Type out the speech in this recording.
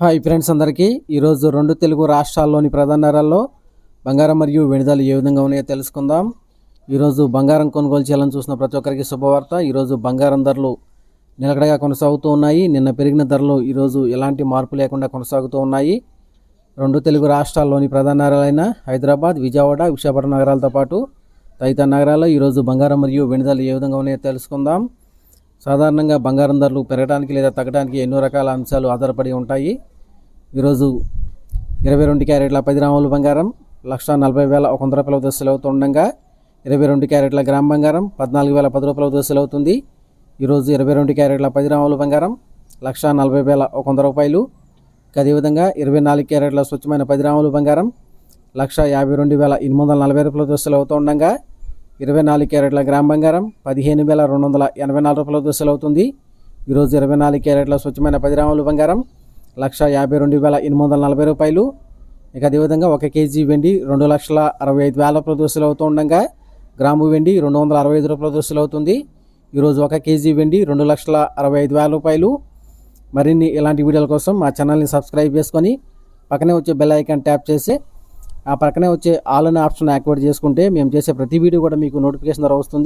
Hi friends అందరికీ ఈరోజు రెండు తెలుగు రాష్ట్రాల్లోని ప్రధాన నగరాల్లో బంగారం మరియు వెండి ధరలు ఏ విధంగా ఉన్నాయో తెలుసుకుందాం. ఈరోజు బంగారం కొనుగోలు చేయాలని చూసిన ప్రతి ఒక్కరికి శుభవార్త. ఈరోజు బంగారం ధరలు నిలకడగా కొనసాగుతూ ఉన్నాయి. నిన్న పెరిగిన ధరలు ఈరోజు ఎలాంటి మార్పు లేకుండా కొనసాగుతూ ఉన్నాయి. రెండు తెలుగు రాష్ట్రాల్లోని ప్రధాన నగరాలైన హైదరాబాద్, విజయవాడ, విశాఖపట్నం నగరాలతో పాటు తదితర నగరాల్లో ఈరోజు బంగారం మరియు వెండి ధరలు ఏ విధంగా ఉన్నాయో తెలుసుకుందాం. సాధారణంగా బంగారం ధరలు పెరగడానికి లేదా తగ్గడానికి ఎన్నో రకాల అంశాలు ఆధారపడి ఉంటాయి. ఈరోజు 22 క్యారెట్ల 10 గ్రాముల బంగారం 1,40,100 రూపాయల వద్ద సెలవుతుండగా 22 క్యారెట్ల గ్రామ్ బంగారం 14,010 రూపాయల వద్ద సెలవుతుంది. ఈరోజు 22 క్యారెట్ల 10 గ్రాముల బంగారం 1,40,100 రూపాయలు. అదేవిధంగా 24 క్యారెట్ల స్వచ్ఛమైన 10 గ్రాముల బంగారం 1,52,840 రూపాయల వద్ద సెలవుతుండగా 24 క్యారెట్ల గ్రామ్ బంగారం 15,284 రూపాయల వద్ద సెలవుతుంది. ఈరోజు 24 క్యారెట్ల స్వచ్ఛమైన 10 గ్రాముల బంగారం 1,52,840 రూపాయలు. అదేవిధంగా 1 కేజీ వెండి 2,65,000 రూపాయల వద్ద సెలవుతుండగా గ్రాము వెండి 265 రూపాయల వద్ద సెలవుతుంది. ఈరోజు 1 కేజీ వెండి 2,65,000 రూపాయలు. మరిన్ని ఇలాంటి వీడియోల కోసం మా ఛానల్ని సబ్స్క్రైబ్ చేసుకొని పక్కనే వచ్చే బెల్ ఐకాన్ ట్యాప్ చేసి ఆ పక్కనే వచ్చే ఆల్ అనే ఆప్షన్ యాక్టివేట్ చేసుకుంటే మేము చేసే ప్రతి వీడియో కూడా మీకు నోటిఫికేషన్ ద్వారా వస్తుంది.